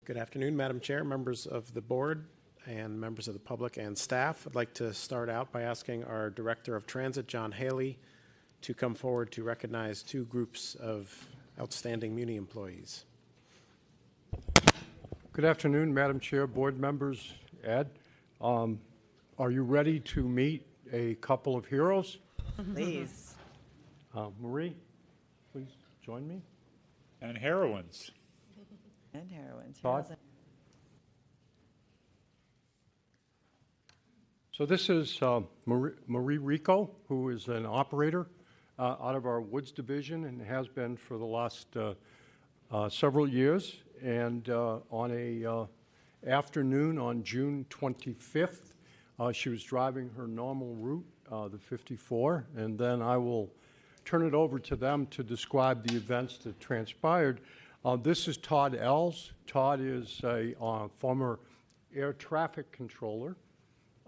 Good afternoon, Madam Chair, members of the board, and members of the public and staff. I'd like to start out by asking our Director of Transit, John Haley, to come forward to recognize two groups of outstanding Muni employees. Good afternoon, Madam Chair, board members, Ed. Are you ready to meet a couple of heroes? Please. Marie, please join me. And heroines. And heroines. Todd? So this is Marie Rico, who is an operator out of our Woods Division and has been for the last several years. And on a afternoon on June 25th, she was driving her normal route, the 54, and then I will turn it over to them to describe the events that transpired. This is Todd Ells. Todd is a former air traffic controller,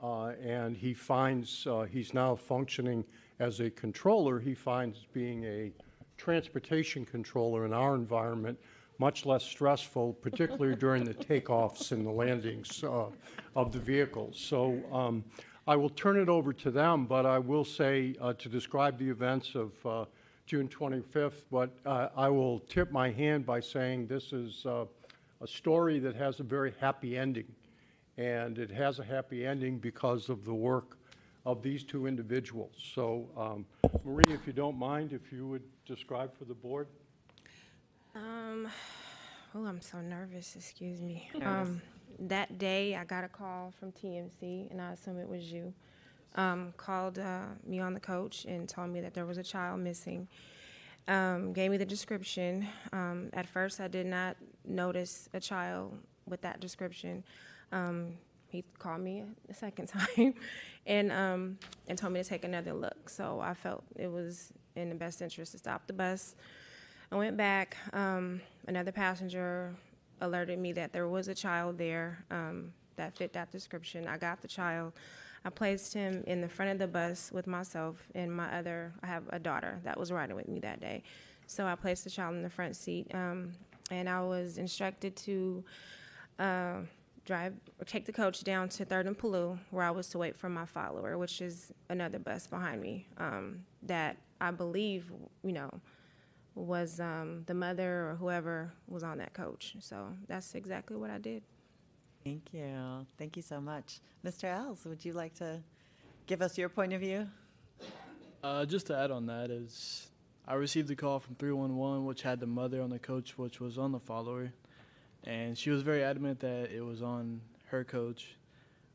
and he finds he's now functioning as a controller. He finds being a transportation controller in our environment much less stressful, particularly during the takeoffs and the landings of the vehicles. So I will turn it over to them, but I will say to describe the events of June 25th, but I will tip my hand by saying this is a story that has a very happy ending. And it has a happy ending because of the work of these two individuals. So Marie, if you don't mind, if you would describe for the board. Oh, I'm so nervous, excuse me. Nervous. That day, I got a call from TMC, and I assume it was you. Called me on the coach and told me that there was a child missing. Gave me the description. At first, I did not notice a child with that description. He called me a second time and told me to take another look. So I felt it was in the best interest to stop the bus. I went back. Another passenger alerted me that there was a child there that fit that description. I got the child. I placed him in the front of the bus with myself and I have a daughter that was riding with me that day. So I placed the child in the front seat, and I was instructed to take the coach down to 3rd and Paloux, where I was to wait for my follower, which is another bus behind me, that I believe, was the mother or whoever was on that coach. So that's exactly what I did. Thank you. Thank you so much. Mr. Els, would you like to give us your point of view? Just to add on that is I received a call from 311, which had the mother on the coach, which was on the follower. And she was very adamant that it was on her coach.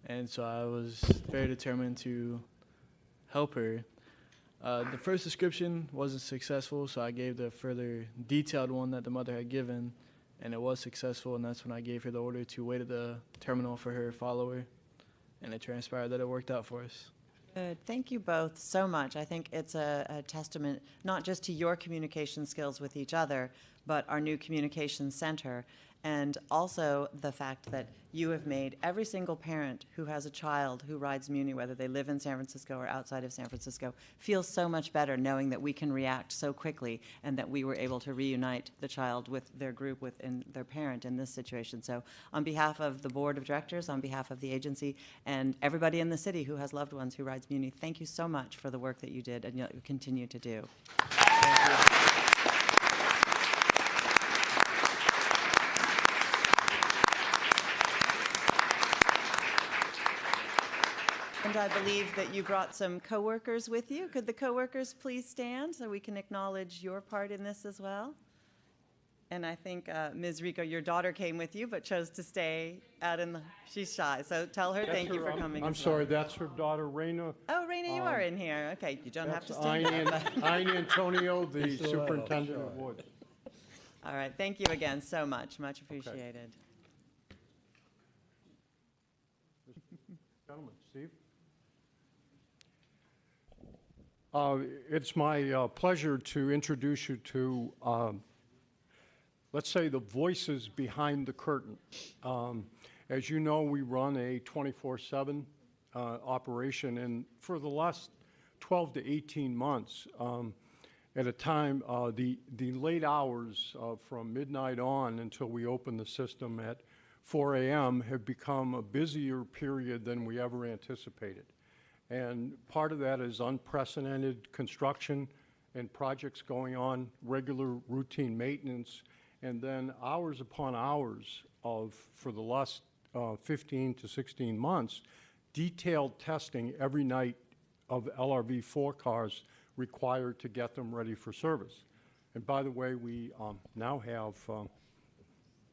And so I was very determined to help her. The first description wasn't successful, so I gave the further detailed one that the mother had given, and it was successful, and that's when I gave her the order to wait at the terminal for her follower, and it transpired that it worked out for us. Good. Thank you both so much. I think it's a testament not just to your communication skills with each other, but our new communication center, and also the fact that you have made every single parent who has a child who rides Muni, whether they live in San Francisco or outside of San Francisco, feel so much better knowing that we can react so quickly and that we were able to reunite the child with their group, with their parent in this situation. So on behalf of the board of directors, on behalf of the agency, and everybody in the city who has loved ones who rides Muni, thank you so much for the work that you did and you continue to do. Thank you. And I believe that you brought some coworkers with you. Could the coworkers please stand so we can acknowledge your part in this as well? And I think, Ms. Rico, your daughter came with you but chose to stay out in the, she's shy. So tell her thank you for coming. I'm sorry, that's her daughter, Raina. Oh, Raina, you are in here. Okay, you don't have to stand up. Aina Antonio, the superintendent of Woods. All right, thank you again so much. Much appreciated. Gentlemen, Steve. It's my pleasure to introduce you to, let's say, the voices behind the curtain. As you know, we run a 24/7 operation, and for the last 12 to 18 months, at a time, the late hours from midnight on until we open the system at 4 a.m. have become a busier period than we ever anticipated. And part of that is unprecedented construction and projects going on, regular routine maintenance, and then hours upon hours of, for the last 15 to 16 months, detailed testing every night of LRV4 cars required to get them ready for service. And by the way, we now have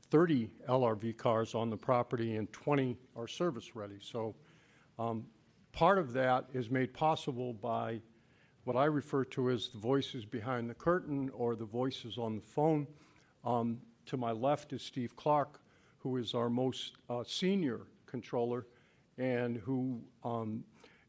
30 LRV cars on the property and 20 are service ready. So part of that is made possible by what I refer to as the voices behind the curtain or the voices on the phone. To my left is Steve Clark, who is our most senior controller and who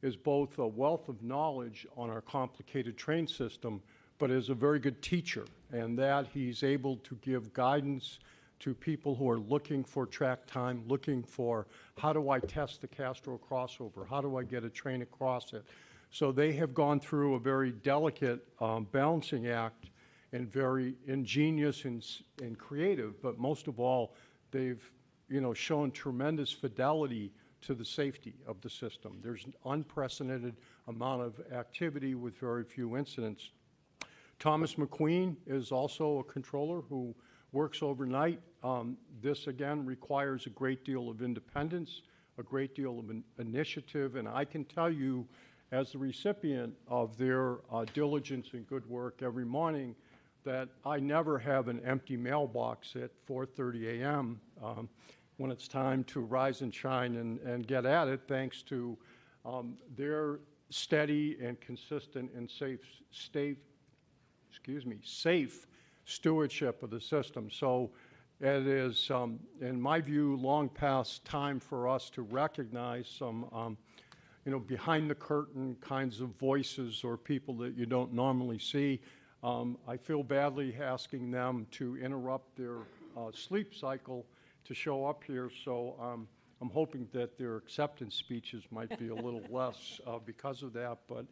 is both a wealth of knowledge on our complicated train system, but is a very good teacher, and that he's able to give guidance to people who are looking for track time, looking for how do I test the Castro crossover, how do I get a train across it. So they have gone through a very delicate balancing act and very ingenious and creative, but most of all, they've shown tremendous fidelity to the safety of the system. There's an unprecedented amount of activity with very few incidents. Thomas McQueen is also a controller who works overnight. This, again, requires a great deal of independence, a great deal of initiative, and I can tell you, as the recipient of their diligence and good work every morning, that I never have an empty mailbox at 4:30 a.m. When it's time to rise and shine and get at it, thanks to their steady and consistent and safe stewardship of the system. So it is, in my view, long past time for us to recognize some behind the curtain kinds of voices or people that you don't normally see. I feel badly asking them to interrupt their sleep cycle to show up here, so I'm hoping that their acceptance speeches might be a little less because of that. But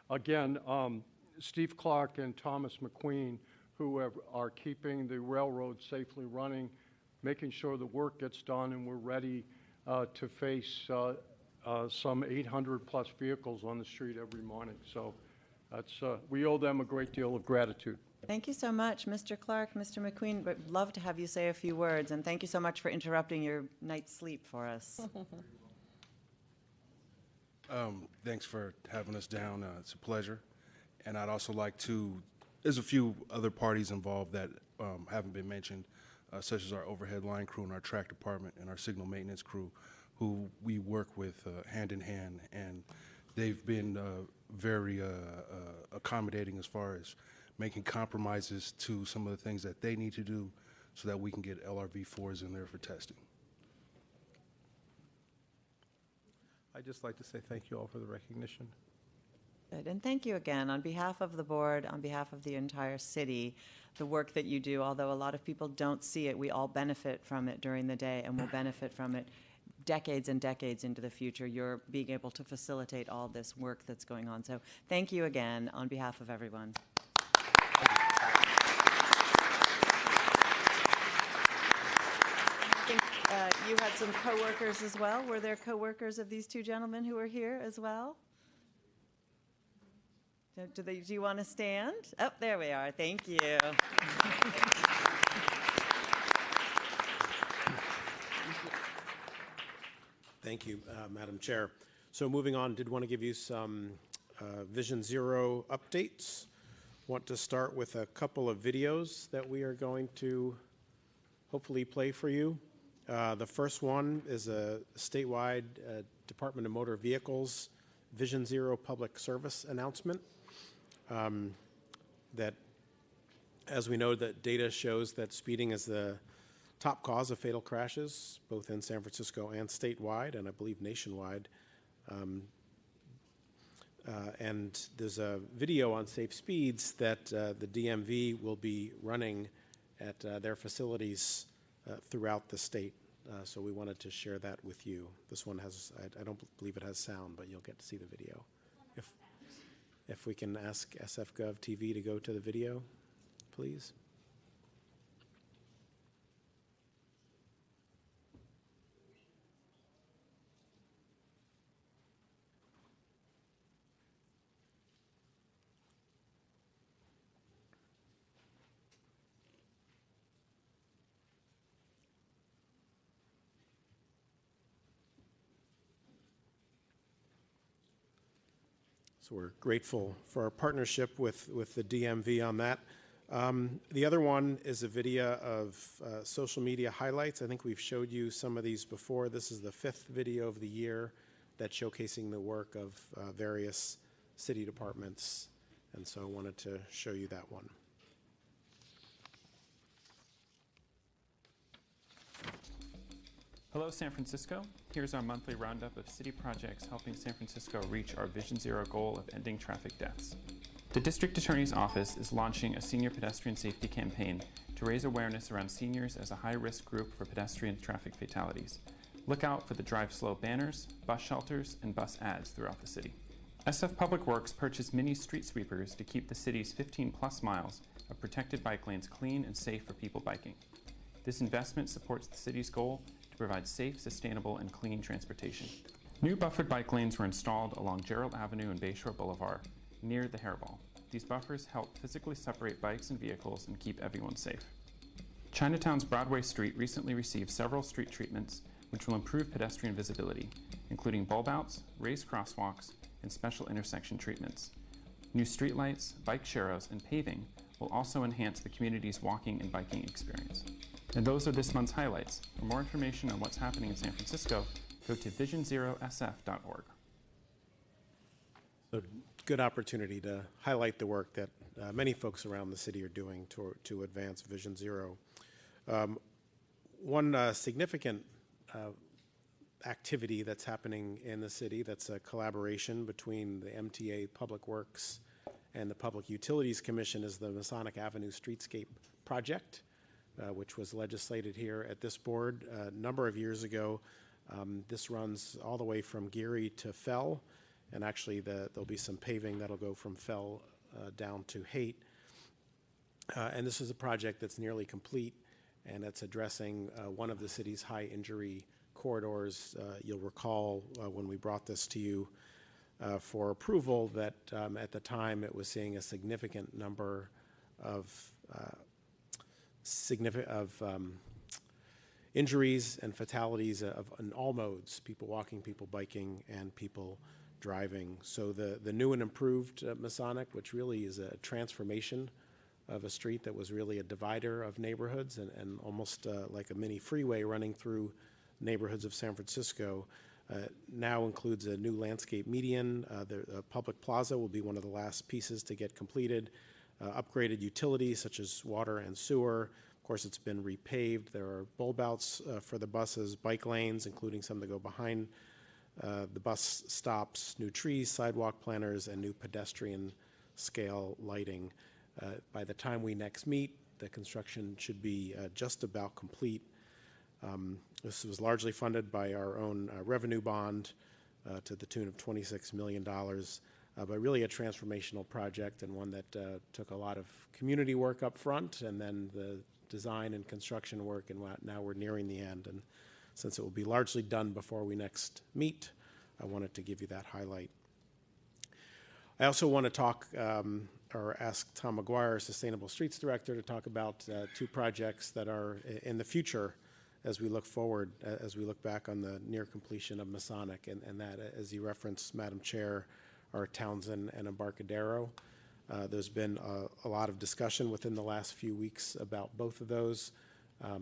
again, Steve Clark and Thomas McQueen, who are keeping the railroad safely running, making sure the work gets done and we're ready to face some 800 plus vehicles on the street every morning. So that's, we owe them a great deal of gratitude. Thank you so much, Mr. Clark, Mr. McQueen. Would love to have you say a few words, and thank you so much for interrupting your night's sleep for us. Thanks for having us down. It's a pleasure. And I'd also like to, there's a few other parties involved that haven't been mentioned, such as our overhead line crew and our track department and our signal maintenance crew, who we work with hand in hand. And they've been very accommodating as far as making compromises to some of the things that they need to do so that we can get LRV4s in there for testing. I'd just like to say thank you all for the recognition. Good, and thank you again on behalf of the board, on behalf of the entire city, the work that you do. Although a lot of people don't see it, we all benefit from it during the day and will benefit from it decades and decades into the future. You're being able to facilitate all this work that's going on. So thank you again on behalf of everyone. I think you had some coworkers as well. Were there coworkers of these two gentlemen who were here as well? Do you want to stand? Oh, there we are. Thank you. Thank you, Madam Chair. So moving on, did want to give you some Vision Zero updates. Want to start with a couple of videos that we are going to hopefully play for you. The first one is a statewide Department of Motor Vehicles Vision Zero public service announcement that, as we know, that data shows that speeding is the top cause of fatal crashes, both in San Francisco and statewide, and I believe nationwide. And there's a video on safe speeds that the DMV will be running at their facilities throughout the state. So we wanted to share that with you. This one has, I don't believe it has sound, but you'll get to see the video. If we can ask SFGov TV to go to the video, please. So we're grateful for our partnership with the DMV on that. The other one is a video of social media highlights. I think we've showed you some of these before. This is the 5th video of the year that's showcasing the work of various city departments. And so I wanted to show you that one. Hello, San Francisco. Here's our monthly roundup of city projects helping San Francisco reach our Vision Zero goal of ending traffic deaths. The District Attorney's Office is launching a senior pedestrian safety campaign to raise awareness around seniors as a high-risk group for pedestrian traffic fatalities. Look out for the Drive Slow banners, bus shelters, and bus ads throughout the city. SF Public Works purchased mini street sweepers to keep the city's 15-plus miles of protected bike lanes clean and safe for people biking. This investment supports the city's goal to provide safe, sustainable, and clean transportation. New buffered bike lanes were installed along Gerald Avenue and Bayshore Boulevard, near the Hairball. These buffers help physically separate bikes and vehicles and keep everyone safe. Chinatown's Broadway Street recently received several street treatments which will improve pedestrian visibility, including bulb outs, raised crosswalks, and special intersection treatments. New streetlights, bike sharrows, and paving will also enhance the community's walking and biking experience. And those are this month's highlights. For more information on what's happening in San Francisco, go to visionzerosf.org. So good opportunity to highlight the work that many folks around the city are doing to advance Vision Zero. One significant activity that's happening in the city that's a collaboration between the MTA Public Works and the Public Utilities Commission is the Masonic Avenue Streetscape Project, which was legislated here at this board a number of years ago. This runs all the way from Geary to Fell, and actually there'll be some paving that'll go from Fell down to Haight. And this is a project that's nearly complete, and it's addressing one of the city's high injury corridors. You'll recall when we brought this to you for approval that at the time it was seeing a significant number of injuries and fatalities in all modes, people walking, people biking, and people driving. So the new and improved Masonic, which really is a transformation of a street that was really a divider of neighborhoods and almost like a mini freeway running through neighborhoods of San Francisco, now includes a new landscape median. The public plaza will be one of the last pieces to get completed. Upgraded utilities such as water and sewer. Of course, it's been repaved. There are bulb outs for the buses, bike lanes, including some that go behind the bus stops, new trees, sidewalk planters, and new pedestrian scale lighting. By the time we next meet, the construction should be just about complete. This was largely funded by our own revenue bond to the tune of $26 million, but really a transformational project and one that took a lot of community work up front and then the design and construction work, and now we're nearing the end. And since it will be largely done before we next meet, I wanted to give you that highlight. I also want to talk or ask Tom McGuire, Sustainable Streets Director, to talk about two projects that are in the future as we look forward, as we look back on the near completion of Masonic, and that, as you referenced, Madam Chair, are Townsend and Embarcadero. There's been a lot of discussion within the last few weeks about both of those.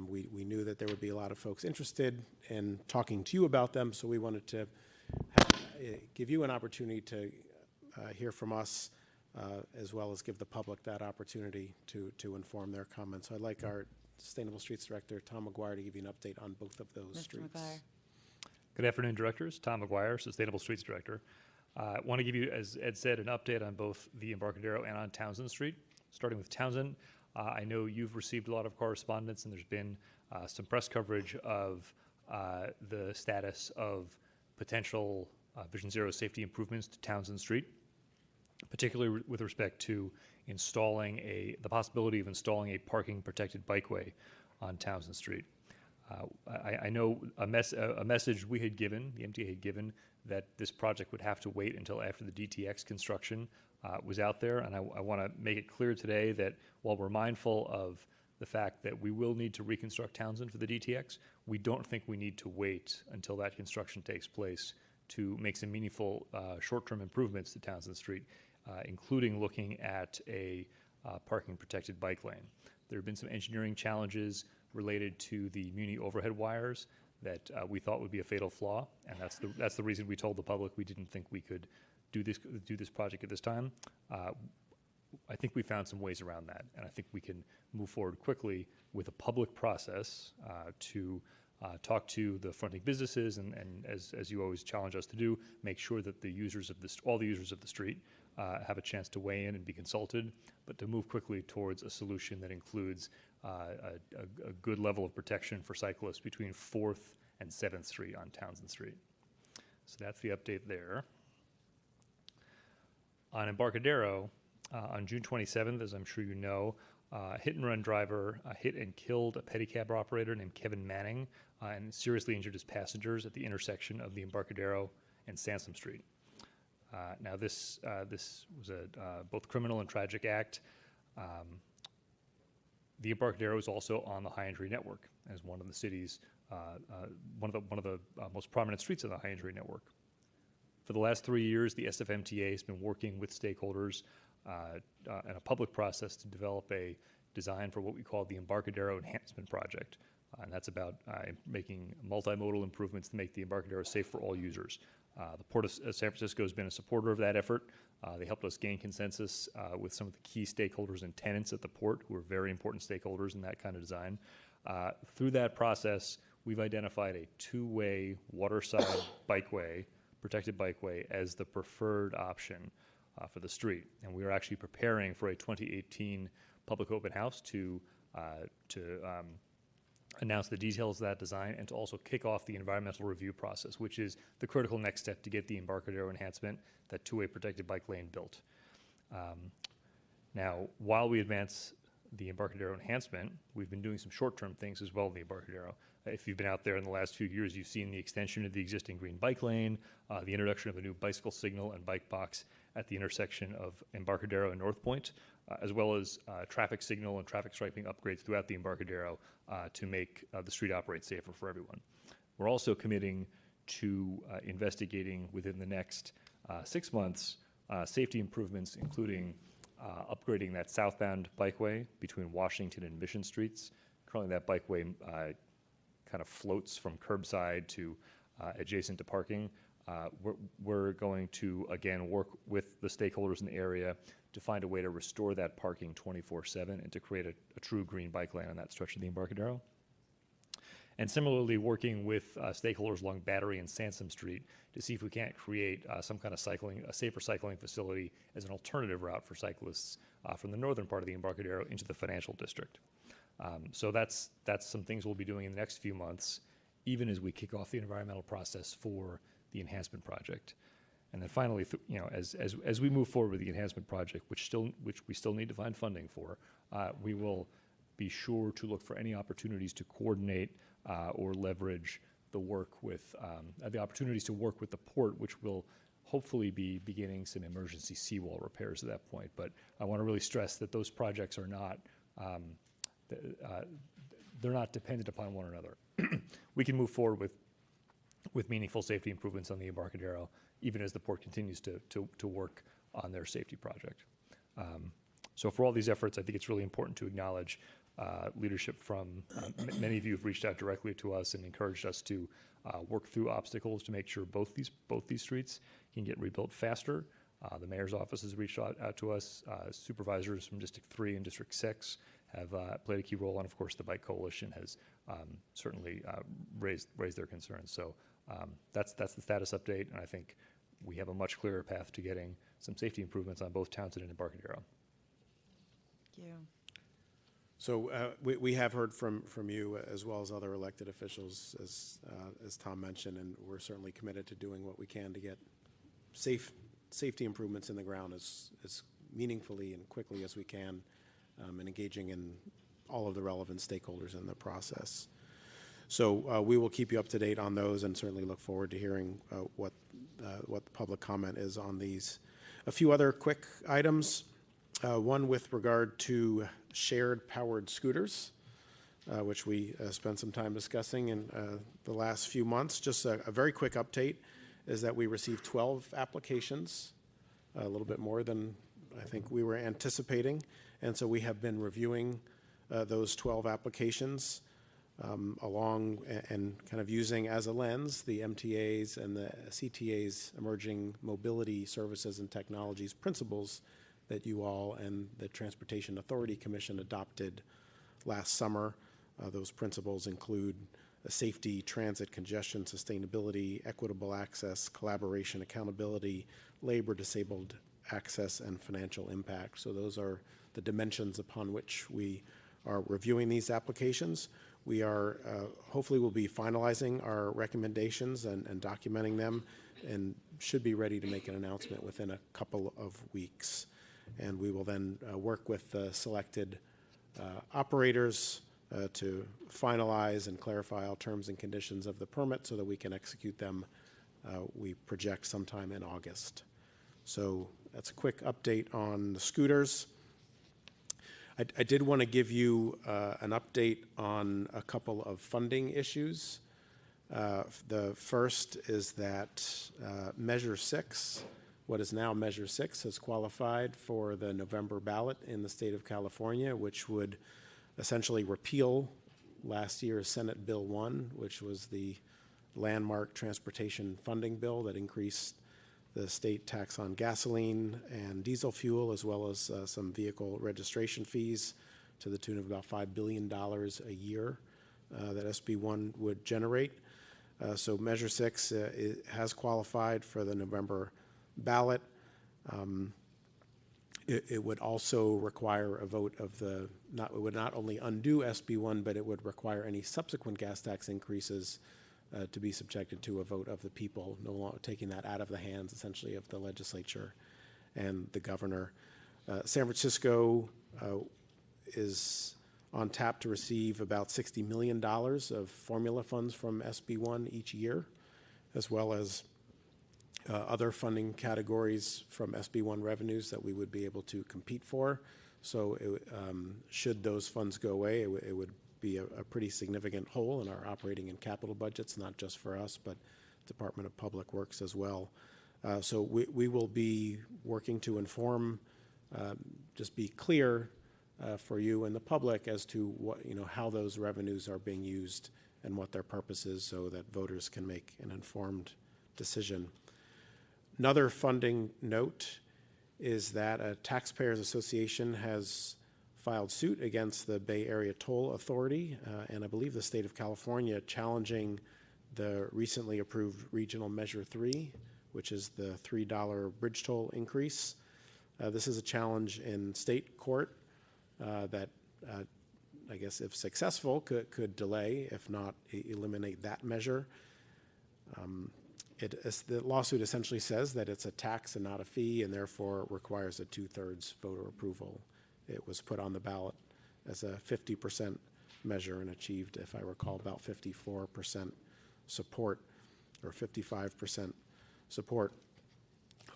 We knew that there would be a lot of folks interested in talking to you about them, so we wanted to give you an opportunity to hear from us, as well as give the public that opportunity to inform their comments. So I'd like our Sustainable Streets Director, Tom McGuire, to give you an update on both of those Mr. streets. McGuire. Good afternoon, directors. Tom McGuire, Sustainable Streets Director. I want to give you, as Ed said, an update on both the Embarcadero and on Townsend Street. Starting with Townsend, I know you've received a lot of correspondence, and there's been some press coverage of the status of potential Vision Zero safety improvements to Townsend Street. particularly with respect to installing the possibility of installing a parking protected bikeway on Townsend Street. I know a message we had given, the MTA had given, that this project would have to wait until after the DTX construction was out there, and I want to make it clear today that while we're mindful of the fact that we will need to reconstruct Townsend for the DTX, we don't think we need to wait until that construction takes place to make some meaningful short-term improvements to Townsend Street, including looking at a parking protected bike lane. There have been some engineering challenges related to the Muni overhead wires that we thought would be a fatal flaw, and that's the reason we told the public we didn't think we could do this project at this time. I think we found some ways around that, and I think we can move forward quickly with a public process to talk to the fronting businesses, and as you always challenge us to do, make sure that all the users of the street have a chance to weigh in and be consulted, but to move quickly towards a solution that includes a good level of protection for cyclists between 4th and 7th Street on Townsend Street. So that's the update there. On Embarcadero, on June 27th, as I'm sure you know, a hit-and-run driver hit and killed a pedicab operator named Kevin Manning and seriously injured his passengers at the intersection of the Embarcadero and Sansom Street. Now, this was a both criminal and tragic act. The Embarcadero is also on the high injury network as one of the city's one of the most prominent streets of the high injury network. For the last 3 years, the SFMTA has been working with stakeholders in a public process to develop a design for what we call the Embarcadero Enhancement Project. And that's about making multimodal improvements to make the Embarcadero safe for all users. The Port of San Francisco has been a supporter of that effort. They helped us gain consensus with some of the key stakeholders and tenants at the port, who are very important stakeholders in that kind of design. Through that process, we've identified a two-way waterside bikeway, protected bikeway, as the preferred option for the street. And we are actually preparing for a 2018 public open house to announce the details of that design and to also kick off the environmental review process, which is the critical next step to get the Embarcadero enhancement, that two-way protected bike lane, built. Now, while we advance the Embarcadero enhancement, we've been doing some short-term things as well in the Embarcadero. If you've been out there in the last few years, you've seen the extension of the existing green bike lane, the introduction of a new bicycle signal and bike box at the intersection of Embarcadero and North Point, as well as traffic signal and traffic striping upgrades throughout the Embarcadero to make the street operate safer for everyone. We're also committing to investigating within the next 6 months safety improvements, including upgrading that southbound bikeway between Washington and Mission Streets. Currently, that bikeway kind of floats from curbside to adjacent to parking. We're going to, again, work with the stakeholders in the area to find a way to restore that parking 24/7 and to create a true green bike lane on that stretch of the Embarcadero. And similarly, working with stakeholders along Battery and Sansom Street to see if we can't create some kind of a safer cycling facility as an alternative route for cyclists from the northern part of the Embarcadero into the financial district. So that's some things we'll be doing in the next few months, even as we kick off the environmental process for the enhancement project. And then finally, as we move forward with the enhancement project, which we still need to find funding for, we will be sure to look for any opportunities to coordinate or leverage the work with the opportunities to work with the port, which will hopefully be beginning some emergency seawall repairs at that point. But I want to really stress that those projects are not they're not dependent upon one another. We can move forward with meaningful safety improvements on the Embarcadero, even as the port continues to work on their safety project. So for all these efforts, I think it's really important to acknowledge leadership from many of you who've reached out directly to us and encouraged us to work through obstacles to make sure both these streets can get rebuilt faster. The mayor's office has reached out to us. Supervisors from District 3 and District 6 have played a key role, and of course the Bike Coalition has certainly raised their concerns. So that's the status update, and I think we have a much clearer path to getting some safety improvements on both Townsend and Embarcadero. Thank you. So we have heard from you as well as other elected officials, as Tom mentioned, and we're certainly committed to doing what we can to get safe safety improvements in the ground as meaningfully and quickly as we can, and engaging in all of the relevant stakeholders in the process. So we will keep you up to date on those, and certainly look forward to hearing what the public comment is on these. A few other quick items. One with regard to shared powered scooters, which we spent some time discussing in the last few months. Just a very quick update is that we received 12 applications, a little bit more than I think we were anticipating. And so we have been reviewing those 12 applications along and kind of using as a lens the MTA's and the CTA's emerging mobility services and technologies principles that you all and the Transportation Authority Commission adopted last summer. Those principles include safety, transit, congestion, sustainability, equitable access, collaboration, accountability, labor, disabled access, and financial impact. So those are the dimensions upon which we are reviewing these applications. We are, hopefully we'll be finalizing our recommendations and documenting them, and should be ready to make an announcement within a couple of weeks. And we will then work with the selected operators to finalize and clarify all terms and conditions of the permit so that we can execute them, we project sometime in August. So that's a quick update on the scooters. I did want to give you an update on a couple of funding issues. The first is that Measure 6, what is now Measure 6, has qualified for the November ballot in the state of California, which would essentially repeal last year's Senate Bill 1, which was the landmark transportation funding bill that increased the state tax on gasoline and diesel fuel, as well as some vehicle registration fees to the tune of about $5 billion a year that SB 1 would generate. So Measure 6 has qualified for the November ballot. It would also require a vote of it would not only undo SB 1, but it would require any subsequent gas tax increases to be subjected to a vote of the people, no longer taking that out of the hands, essentially, of the legislature and the governor. San Francisco is on tap to receive about $60 million of formula funds from SB 1 each year, as well as other funding categories from SB 1 revenues that we would be able to compete for. So should those funds go away, it would be a pretty significant hole in our operating and capital budgets, not just for us, but Department of Public Works as well. So we will be working to inform, just be clear for you and the public as to what, how those revenues are being used and what their purpose is, so that voters can make an informed decision. Another funding note is that a taxpayers association has filed suit against the Bay Area Toll Authority, and I believe the state of California, challenging the recently approved Regional Measure 3, which is the $3 bridge toll increase. This is a challenge in state court that I guess if successful could delay, if not eliminate that measure. The lawsuit essentially says that it's a tax and not a fee, and therefore requires a 2/3 voter approval. It was put on the ballot as a 50% measure and achieved, if I recall, about 54% support, or 55% support.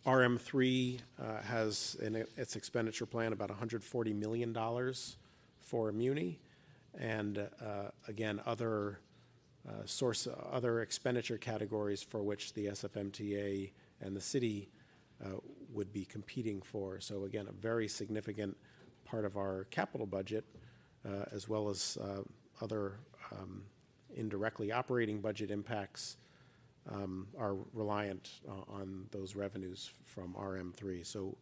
RM3 has in its expenditure plan about $140 million for Muni, and again, other expenditure categories for which the SFMTA and the city would be competing for. So again, a very significant part of our capital budget, as well as other indirectly operating budget impacts, are reliant on those revenues from RM3. So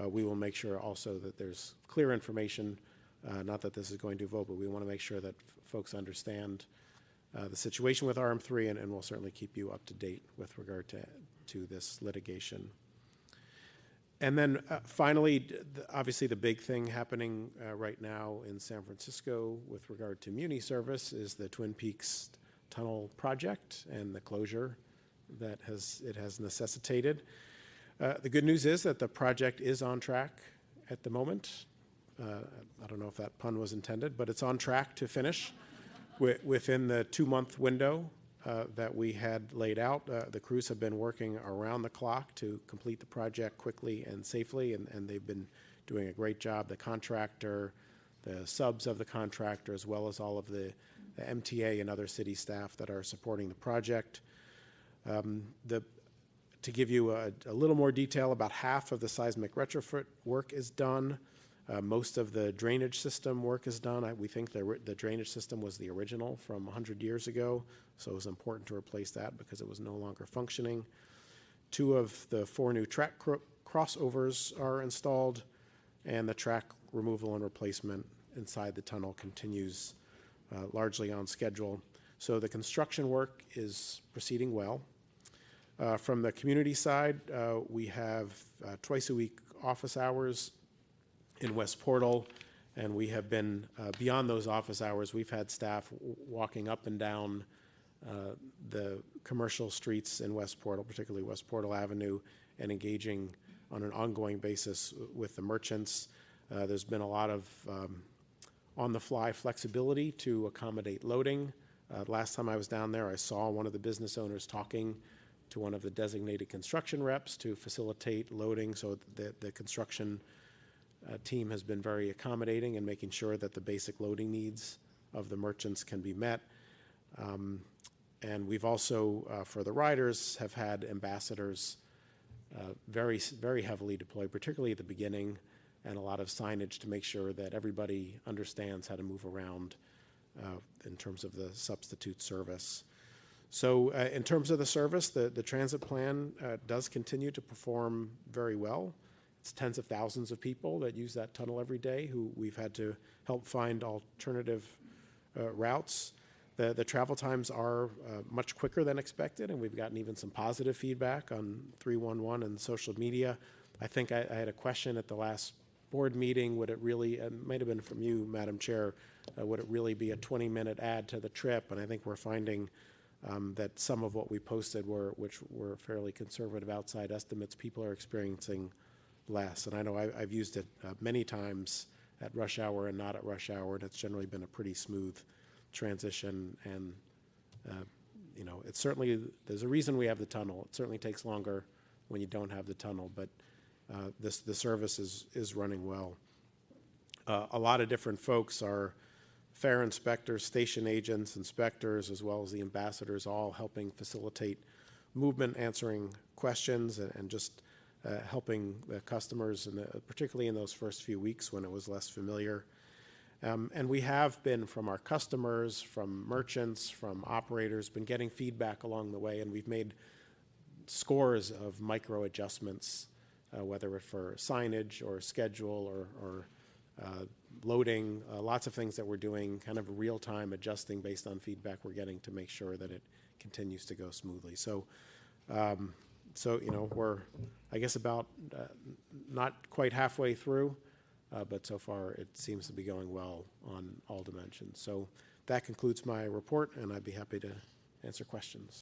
we will make sure also that there's clear information, not that this is going to vote, but we want to make sure that folks understand the situation with RM3, and we'll certainly keep you up to date with regard to this litigation. And then finally, obviously the big thing happening right now in San Francisco with regard to Muni service is the Twin Peaks Tunnel project and the closure that it has necessitated. The good news is that the project is on track at the moment. I don't know if that pun was intended, but it's on track to finish within the 2-month window that we had laid out. The crews have been working around the clock to complete the project quickly and safely, and they've been doing a great job. The contractor, the subs of the contractor, as well as all of the MTA and other city staff that are supporting the project. To give you a little more detail, about half of the seismic retrofit work is done. Most of the drainage system work is done. We think the drainage system was the original from 100 years ago, so it was important to replace that because it was no longer functioning. 2 of the 4 new track crossovers are installed, and the track removal and replacement inside the tunnel continues largely on schedule. So the construction work is proceeding well. From the community side, we have twice a week office hours in West Portal, and we have been, beyond those office hours, we've had staff walking up and down the commercial streets in West Portal, particularly West Portal Avenue, and engaging on an ongoing basis with the merchants. There's been a lot of on-the-fly flexibility to accommodate loading. Last time I was down there, I saw one of the business owners talking to one of the designated construction reps to facilitate loading, so the construction team has been very accommodating and making sure that the basic loading needs of the merchants can be met. And we've also, for the riders, have had ambassadors very, very heavily deployed, particularly at the beginning, and a lot of signage to make sure that everybody understands how to move around in terms of the substitute service. So in terms of the service, the transit plan does continue to perform very well. It's tens of thousands of people that use that tunnel every day who we've had to help find alternative routes. The travel times are much quicker than expected, and we've gotten even some positive feedback on 311 and social media. I think I had a question at the last board meeting, would it really, it might have been from you, Madam Chair, would it really be a 20-minute add to the trip? And I think we're finding that some of what we posted which were fairly conservative outside estimates, people are experiencing less. And I know I've used it many times at rush hour and not at rush hour, and it's generally been a pretty smooth transition. And, you know, it's certainly, there's a reason we have the tunnel. It certainly takes longer when you don't have the tunnel, but the service is running well. A lot of different folks are fare inspectors, station agents, inspectors, as well as the ambassadors, all helping facilitate movement, answering questions, and just helping the customers, particularly in those first few weeks when it was less familiar. And we have been, from our customers, from merchants, from operators, been getting feedback along the way, and we've made scores of micro adjustments, whether it's for signage or schedule or loading, lots of things that we're doing, kind of real-time adjusting based on feedback we're getting to make sure that it continues to go smoothly. So, you know, we're, I guess, about not quite halfway through, but so far it seems to be going well on all dimensions. So that concludes my report, and I'd be happy to answer questions.